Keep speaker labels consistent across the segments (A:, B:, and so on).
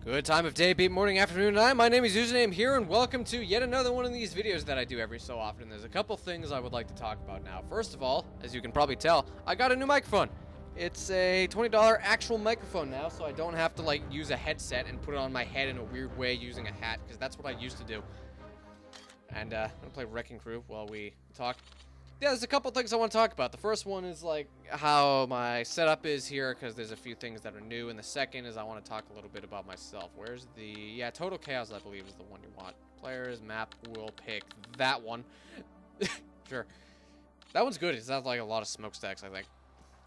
A: Good time of day, beat morning, afternoon, night. My name is Username here, and welcome to yet another one of these videos that I do every so often. There's a couple things I would like to talk about now. First of all, as you can probably tell, I got a new microphone. It's a $20 actual microphone now, so I don't have to like use a headset and put it on my head in a weird way using a hat, because that's what I used to do. And I'm gonna play Wrecking Crew while we talk. Yeah, there's a couple things I want to talk about. The first one is like how my setup is here, because there's a few things that are new, and the second is I want to talk a little bit about myself. Where's the Total Chaos, I believe, is the one you want. Players map, will pick that one. Sure, that one's good. It sounds like a lot of smokestacks, I think.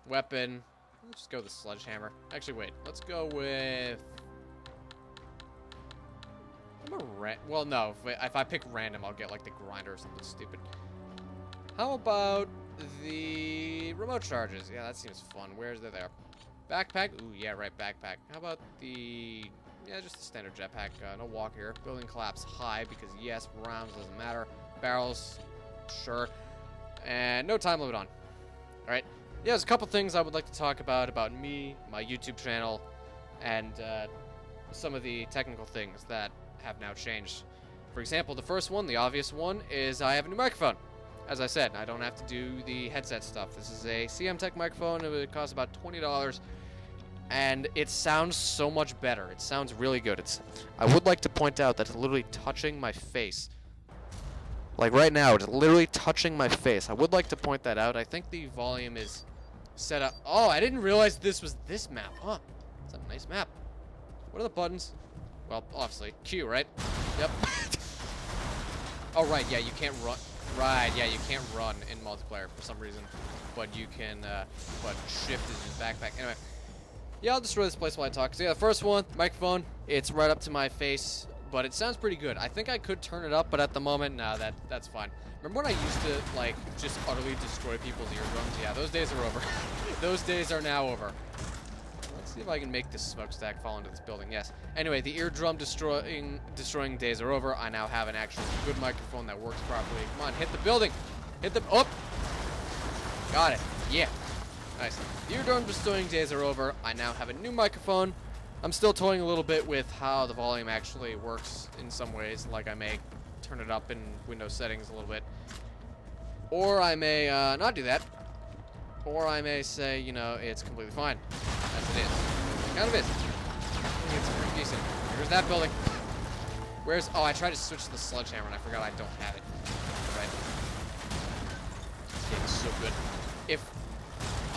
A: Weapon, let's just go with the sledgehammer. Actually, wait, let's go with well, no, if I pick random, I'll get like the grinder or something stupid. How about the remote charges? Yeah, that seems fun. Where's they there? Backpack? Ooh, yeah, right, backpack. How about the... yeah, just the standard jetpack. No walk here. Building collapse high, because yes, rounds doesn't matter. Barrels, sure. And no time limit on. Alright. Yeah, there's a couple things I would like to talk about me, my YouTube channel, and some of the technical things that have now changed. For example, the first one, the obvious one, is I have a new microphone. As I said, I don't have to do the headset stuff. This is a CM Tech microphone. It costs about $20, and it sounds so much better. It sounds really good. I would like to point out that it's literally touching my face. Like right now, it's literally touching my face. I would like to point that out. I think the volume is set up. Oh, I didn't realize this was this map, huh? It's a nice map. What are the buttons? Well, obviously, Q, right? Yep. Oh, right, yeah, you can't run. Right, yeah, you can't run in multiplayer for some reason, but you can, but shift is in backpack. Anyway, yeah, I'll destroy this place while I talk. So yeah, the first one, microphone, it's right up to my face, but it sounds pretty good. I think I could turn it up, but at the moment, nah, that's fine. Remember when I used to, like, just utterly destroy people's eardrums? Yeah, those days are over. Those days are now over. Let's see if I can make this smokestack fall into this building. Yes. Anyway, the eardrum destroying days are over. I now have an actual good microphone that works properly. Come on, hit the building. Hit the... oh! Got it. Yeah. Nice. The eardrum destroying days are over. I now have a new microphone. I'm still toying a little bit with how the volume actually works in some ways. Like I may turn it up in Windows settings a little bit. Or I may not do that. Or I may say, you know, it's completely fine. As it is. It kind of is. I think it's pretty decent. Here's that building. Where's... oh, I tried to switch to the sledgehammer and I forgot I don't have it. Right. This game is so good. If...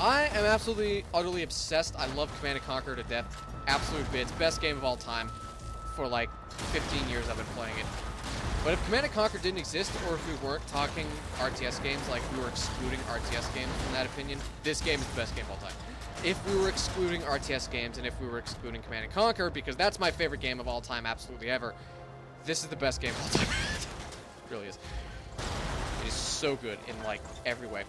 A: I am absolutely, utterly obsessed. I love Command & Conquer to death. Absolute bits. Best game of all time. For like 15 years I've been playing it. But if Command & Conquer didn't exist, or if we weren't talking RTS games, like we were excluding RTS games from that opinion, this game is the best game of all time. If we were excluding RTS games, and if we were excluding Command & Conquer, because that's my favorite game of all time, absolutely ever, this is the best game of all time. It really is. It is so good in, like, every way.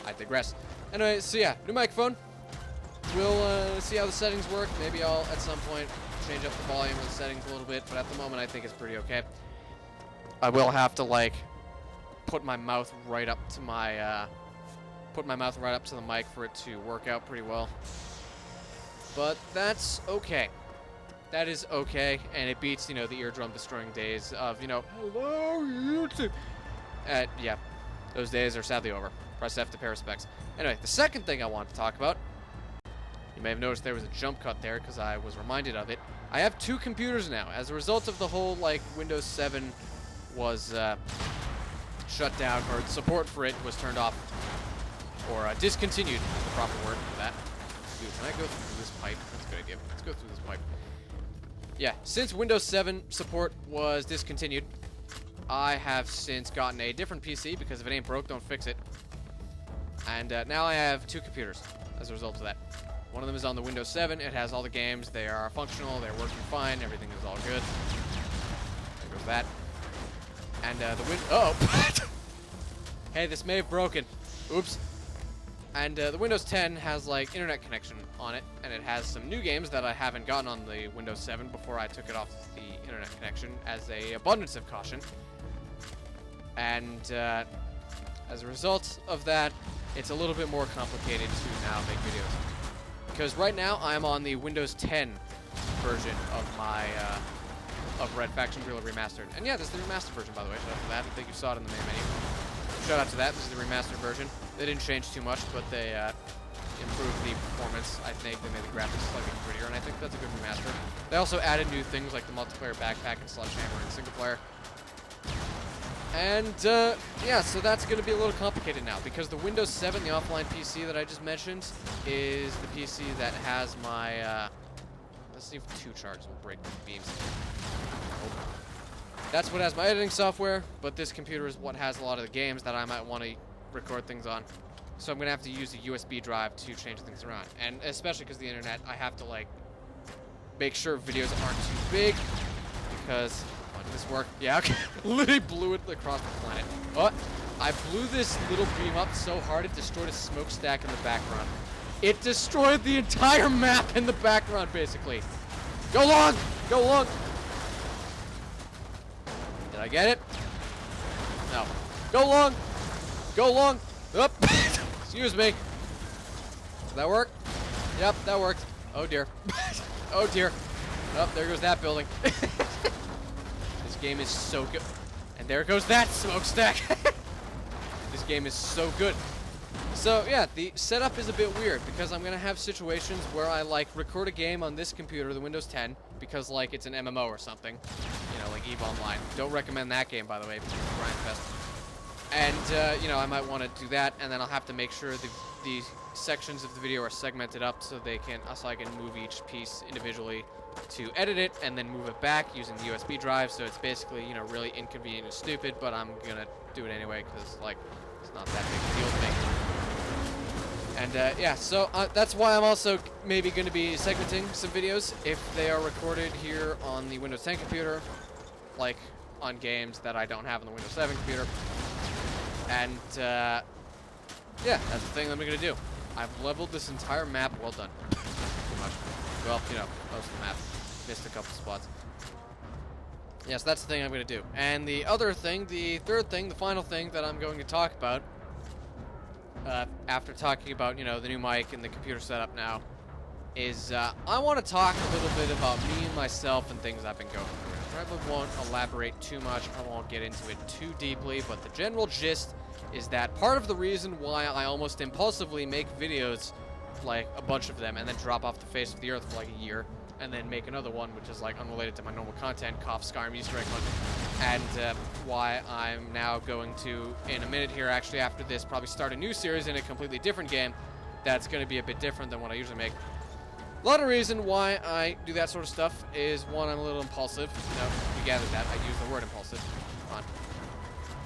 A: I digress. Anyway, so yeah, new microphone. We'll see how the settings work. Maybe I'll, at some point, change up the volume of the settings a little bit, but at the moment I think it's pretty okay. I will have to, like, put my mouth right up to my, the mic for it to work out pretty well. But that's okay. That is okay, and it beats, you know, the eardrum destroying days of, you know, hello, YouTube. Yeah, those days are sadly over. Press F to pay respects. Anyway, the second thing I want to talk about, you may have noticed there was a jump cut there because I was reminded of it. I have two computers now. As a result of the whole, like, Windows 7 was shut down, or support for it was turned off, or discontinued is the proper word for that. Dude, can I go through this pipe? That's a good idea. Let's go through this pipe. Yeah, since Windows 7 support was discontinued, I have since gotten a different PC, because if it ain't broke, don't fix it. And now I have two computers as a result of that. One of them is on the Windows 7. It has all the games. They are functional. They're working fine. Everything is all good. There goes that. And oh! Hey, this may have broken. Oops. And the Windows 10 has, like, internet connection on it, and it has some new games that I haven't gotten on the Windows 7 before I took it off the internet connection, as a abundance of caution. And as a result of that, it's a little bit more complicated to now make videos. Because right now, I'm on the Windows 10 version of my of Red Faction Guerrilla Remastered. And yeah, this is the remastered version, by the way. Shout out to that. I think you saw it in the main menu. Shout out to that. This is the remastered version. They didn't change too much, but they improved the performance. I think they made the graphics slightly prettier, and I think that's a good remaster. They also added new things like the multiplayer backpack and sledgehammer and single player. And yeah, so that's going to be a little complicated now because the Windows 7, the offline PC that I just mentioned, is the PC that has my. Let's see if 2 charges will break the beams. That's what has my editing software, but this computer is what has a lot of the games that I might want to record things on. So I'm going to have to use a USB drive to change things around. And especially because the internet, I have to like make sure videos aren't too big because, oh, did this work? Yeah, okay. Literally blew it across the planet. Oh, I blew this little beam up so hard it destroyed a smokestack in the background. It destroyed the entire map in the background, basically. Go long! Go long! Did I get it? No. Go long! Go long! Up! Excuse me. Did that work? Yep, that worked. Oh dear. Oh dear. Oh, there goes that building. This game is so good. And there goes that smokestack. This game is so good. So yeah, the setup is a bit weird because I'm gonna have situations where I like record a game on this computer, the Windows 10, because like it's an MMO or something, you know, like EVE Online. Don't recommend that game, by the way, because it's grindfest. And you know, I might want to do that, and then I'll have to make sure the sections of the video are segmented up so I can move each piece individually to edit it and then move it back using the USB drive. So it's basically, you know, really inconvenient and stupid, but I'm gonna do it anyway because like it's not that big a deal to me. And yeah, so that's why I'm also maybe going to be segmenting some videos if they are recorded here on the Windows 10 computer, like on games that I don't have on the Windows 7 computer. And yeah, that's the thing that I'm going to do. I've leveled this entire map. Well done. Pretty much. Well, you know, most of the map. Missed a couple spots. Yes, that's the thing I'm going to do. And the other thing, the third thing, the final thing that I'm going to talk about, after talking about, you know, the new mic and the computer setup now, is I want to talk a little bit about me and myself and things I've been going through. I probably won't elaborate too much. I won't get into it too deeply, but the general gist is that part of the reason why I almost impulsively make videos, like a bunch of them, and then drop off the face of the earth for like a year, and then make another one which is like unrelated to my normal content, cough, Skyrim Easter egg hunt, and why I'm now going to, in a minute here, actually after this, probably start a new series in a completely different game that's going to be a bit different than what I usually make. A lot of reason why I do that sort of stuff is, one, I'm a little impulsive. You know, you gathered that. I use the word impulsive. Come on.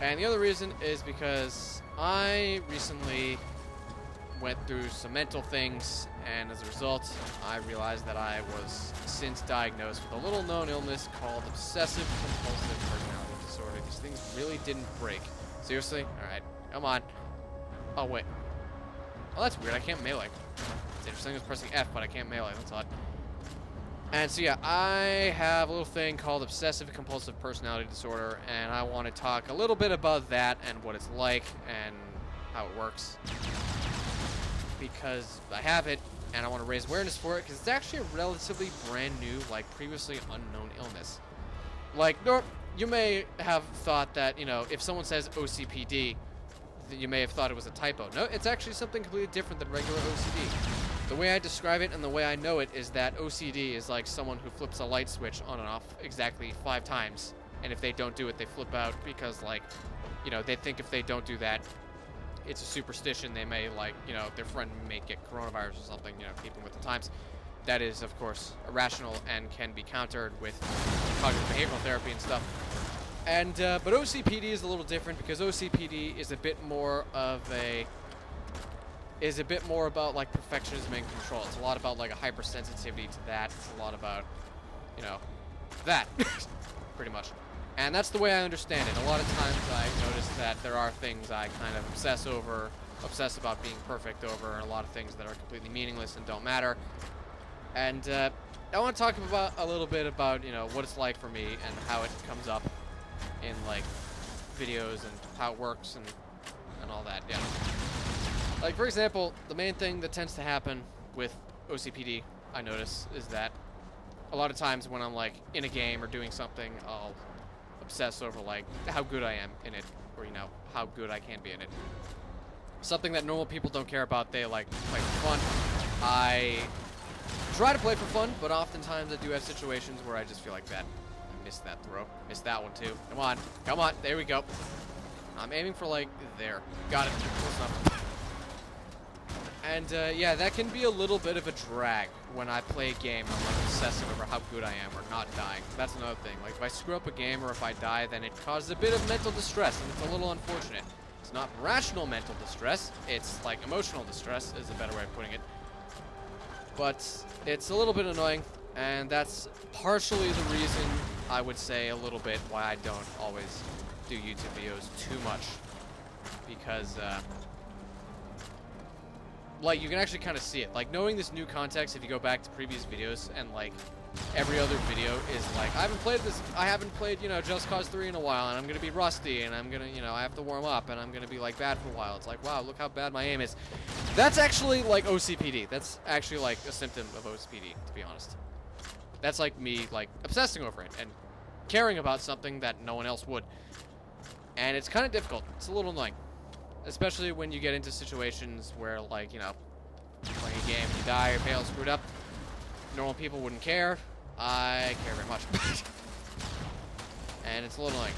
A: And the other reason is because I recently went through some mental things, and as a result, I realized that I was since diagnosed with a little known illness called Obsessive Compulsive Personality Disorder. These things really didn't break. Seriously? Alright, come on. Oh, wait. Oh, that's weird. I can't melee. It's interesting. I was pressing F, but I can't melee. That's odd. And so, yeah, I have a little thing called Obsessive Compulsive Personality Disorder, and I want to talk a little bit about that and what it's like and how it works. Because I have it, and I want to raise awareness for it, because it's actually a relatively brand new, like, previously unknown illness. Like, you may have thought that, you know, if someone says OCPD, you may have thought it was a typo. No, it's actually something completely different than regular OCD. The way I describe it and the way I know it is that OCD is like someone who flips a light switch on and off exactly 5 times, and if they don't do it, they flip out because, like, you know, they think if they don't do that, it's a superstition. They may, like, you know, their friend may get coronavirus or something, you know, keeping with the times. That is, of course, irrational and can be countered with cognitive behavioral therapy and stuff. And, but OCPD is a little different because OCPD is a bit more of about, like, perfectionism and control. It's a lot about, like, a hypersensitivity to that. It's a lot about, you know, that, pretty much. And that's the way I understand it. A lot of times I notice that there are things I kind of obsess about being perfect over, and a lot of things that are completely meaningless and don't matter. And I want to talk about a little bit about, you know, what it's like for me and how it comes up in, like, videos and how it works and all that, yeah. Like, for example, the main thing that tends to happen with OCPD, I notice, is that a lot of times when I'm like in a game or doing something, I'll obsess over like how good I am in it, or you know, how good I can be in it. Something that normal people don't care about. They like play for fun. I try to play for fun, but oftentimes I do have situations where I just feel like that. I missed that throw. Missed that one too. Come on. Come on. There we go. I'm aiming for like there. Got it. Close enough. And yeah, that can be a little bit of a drag when I play a game. I'm like obsessive over how good I am or not dying. That's another thing. Like if I screw up a game or if I die, then it causes a bit of mental distress, and it's a little unfortunate. It's not rational mental distress. It's like emotional distress is a better way of putting it. But it's a little bit annoying, and that's partially the reason I would say a little bit why I don't always do YouTube videos too much. Because, like, you can actually kind of see it. Like, knowing this new context, if you go back to previous videos, and, like, every other video is like, I haven't played, you know, Just Cause 3 in a while, and I'm gonna be rusty, and I'm gonna, you know, I have to warm up, and I'm gonna be, like, bad for a while. It's like, wow, look how bad my aim is. That's actually, like, OCPD. That's actually, like, a symptom of OCPD, to be honest. That's, like, me, like, obsessing over it, and caring about something that no one else would. And it's kind of difficult. It's a little annoying. Especially when you get into situations where, like, you know, playing a game, you die, or fail, screwed up. Normal people wouldn't care. I care very much. And it's a little annoying.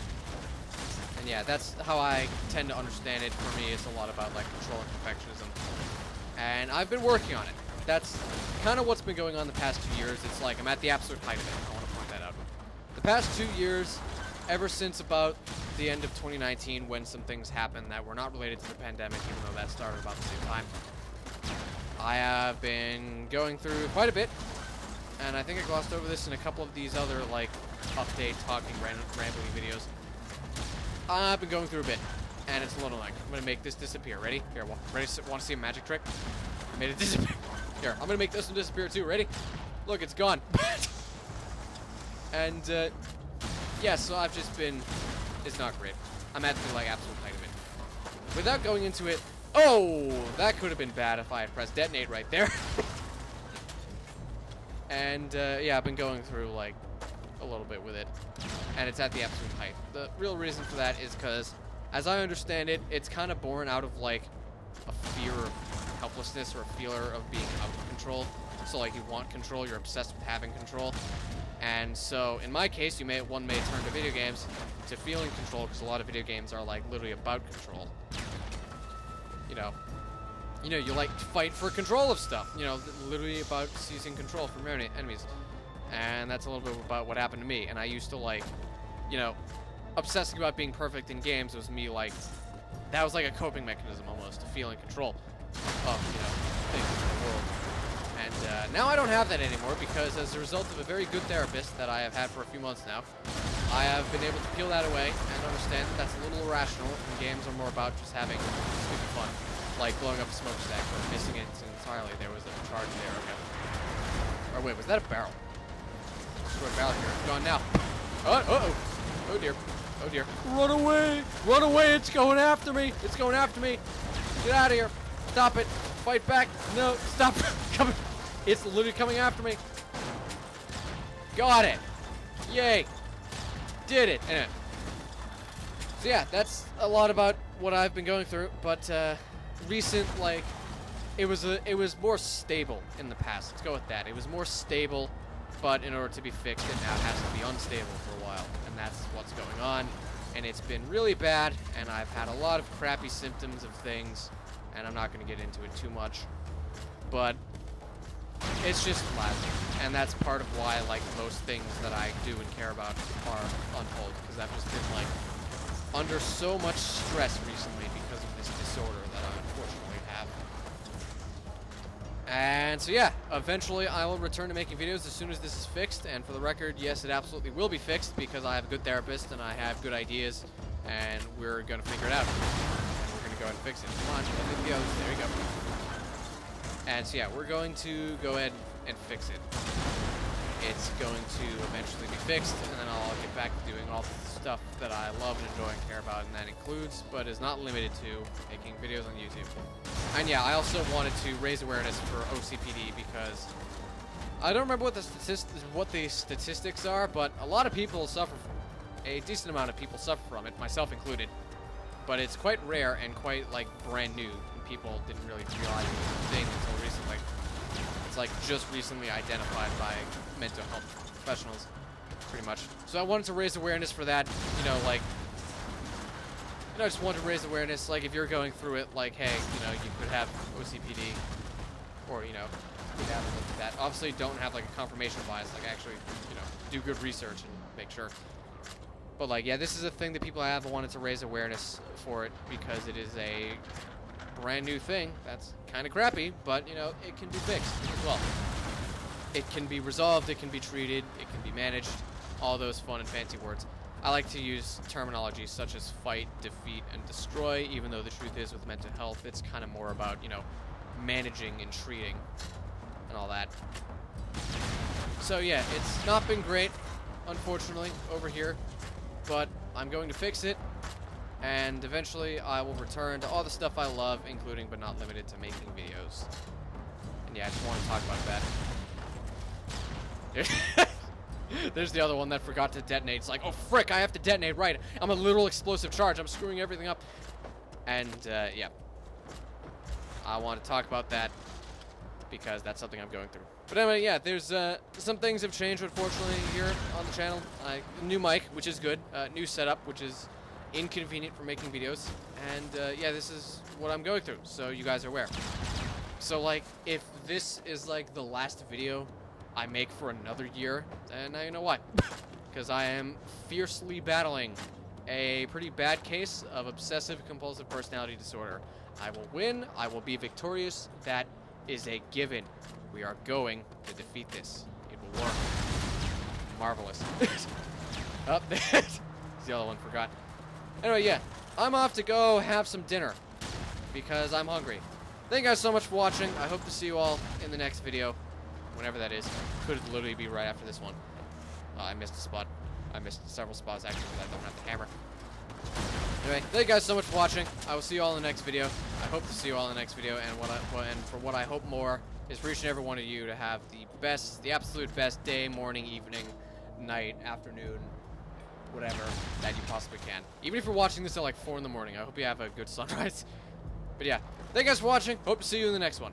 A: And yeah, that's how I tend to understand it. For me, it's a lot about, like, control and perfectionism. And I've been working on it. That's kind of what's been going on the past 2 years. It's like I'm at the absolute height of it. I want to point that out. The past 2 years, ever since about the end of 2019, when some things happened that were not related to the pandemic, even though that started about the same time, I have been going through quite a bit. And I think I glossed over this in a couple of these other, like, update, talking, rambling videos. I've been going through a bit, and it's a little like, I'm going to make this disappear. Ready? Here, ready? Want to see a magic trick? I made it disappear. Here, I'm going to make this one disappear too. Ready? Look, it's gone. And, yeah, so I've just been, it's not great. I'm at the, like, absolute height of it. Without going into it, oh, that could have been bad if I had pressed detonate right there. And, yeah, I've been going through, like, a little bit with it. And it's at the absolute height. The real reason for that is because, as I understand it, it's kind of born out of, like, a fear of helplessness or a fear of being out of control. So, like, you want control, you're obsessed with having control. And so, in my case, one may turn to video games to feeling control, because a lot of video games are, like, literally about control. You know, you like to fight for control of stuff. You know, literally about seizing control from your enemies. And that's a little bit about what happened to me. And I used to, like, you know, obsessing about being perfect in games was me, like, that was like a coping mechanism almost, to feel in control of, you know, things in the world. And now I don't have that anymore, because as a result of a very good therapist that I have had for a few months now, I have been able to peel that away and understand that that's a little irrational, and games are more about just having stupid fun. Like blowing up a smokestack or missing it entirely. There was a charge there, okay. Or wait, was that a barrel? Destroyed barrel here. It's gone now. Oh dear. Oh dear. Run away! Run away! It's going after me! It's going after me! Get out of here! Stop it! Fight back! No! Stop! Coming! It's literally coming after me! Got it! Yay! Did it! Anyway. So yeah, that's a lot about what I've been going through, but recent, like, it was more stable in the past. Let's go with that. It was more stable, but in order to be fixed, it now has to be unstable for a while, and that's what's going on. And it's been really bad, and I've had a lot of crappy symptoms of things, and I'm not going to get into it too much, but it's just lasting, and that's part of why, like, most things that I do and care about are untold, because I've just been, like, under so much stress recently because of this disorder that I unfortunately have. And so yeah, eventually I will return to making videos as soon as this is fixed, and for the record, yes, it absolutely will be fixed, because I have a good therapist and I have good ideas, and we're going to figure it out. And we're going to go ahead and fix it. Come on, let me go. There you go. And so yeah, we're going to go ahead and fix it. It's going to eventually be fixed, and then I'll get back to doing all the stuff that I love and enjoy and care about, and that includes, but is not limited to, making videos on YouTube. And yeah, I also wanted to raise awareness for OCPD, because I don't remember what the statistics are, but a lot of people suffer a decent amount of people suffer from it, myself included. But it's quite rare and quite, like, brand new. And people didn't really realize it was a thing until recently. It's, like, just recently identified by mental health professionals, pretty much. So I wanted to raise awareness for that, you know, like... You know, I just wanted to raise awareness, like, if you're going through it, like, hey, you know, you could have OCPD, or, you know, you could have a look at that. Obviously, don't have, like, a confirmation bias, like, actually, you know, do good research and make sure. But, like, yeah, this is a thing that people have. I wanted to raise awareness for it because it is a brand new thing that's kind of crappy, but, you know, it can be fixed as well. It can be resolved, it can be treated, it can be managed, all those fun and fancy words. I like to use terminology such as fight, defeat, and destroy, even though the truth is with mental health, it's kind of more about, you know, managing and treating and all that. So, yeah, it's not been great, unfortunately, over here. But I'm going to fix it, and eventually I will return to all the stuff I love, including but not limited to making videos. And yeah, I just want to talk about that. There's the other one that forgot to detonate. It's like, oh frick, I have to detonate, right. I'm a literal explosive charge. I'm screwing everything up. And, yeah. I want to talk about that because that's something I'm going through. But anyway, yeah, there's some things have changed, unfortunately, here on the channel. New mic, which is good. New setup, which is inconvenient for making videos. And, yeah, this is what I'm going through, so you guys are aware. So, like, if this is, like, the last video I make for another year, then now you know why. Because I am fiercely battling a pretty bad case of obsessive compulsive personality disorder. I will win. I will be victorious. That is a given. We are going to defeat this. It will work. Marvelous. Oh, there's the other one, forgot. Anyway, yeah. I'm off to go have some dinner. Because I'm hungry. Thank you guys so much for watching. I hope to see you all in the next video. Whenever that is. Could literally be right after this one. I missed a spot. I missed several spots, actually, because I don't have the camera. Anyway, thank you guys so much for watching. I will see you all in the next video. I hope to see you all in the next video. And for what I hope more is for each and every one of you to have the absolute best day, morning, evening, night, afternoon, whatever that you possibly can. Even if you're watching this at like 4 in the morning, I hope you have a good sunrise. But yeah, thank you guys for watching. Hope to see you in the next one.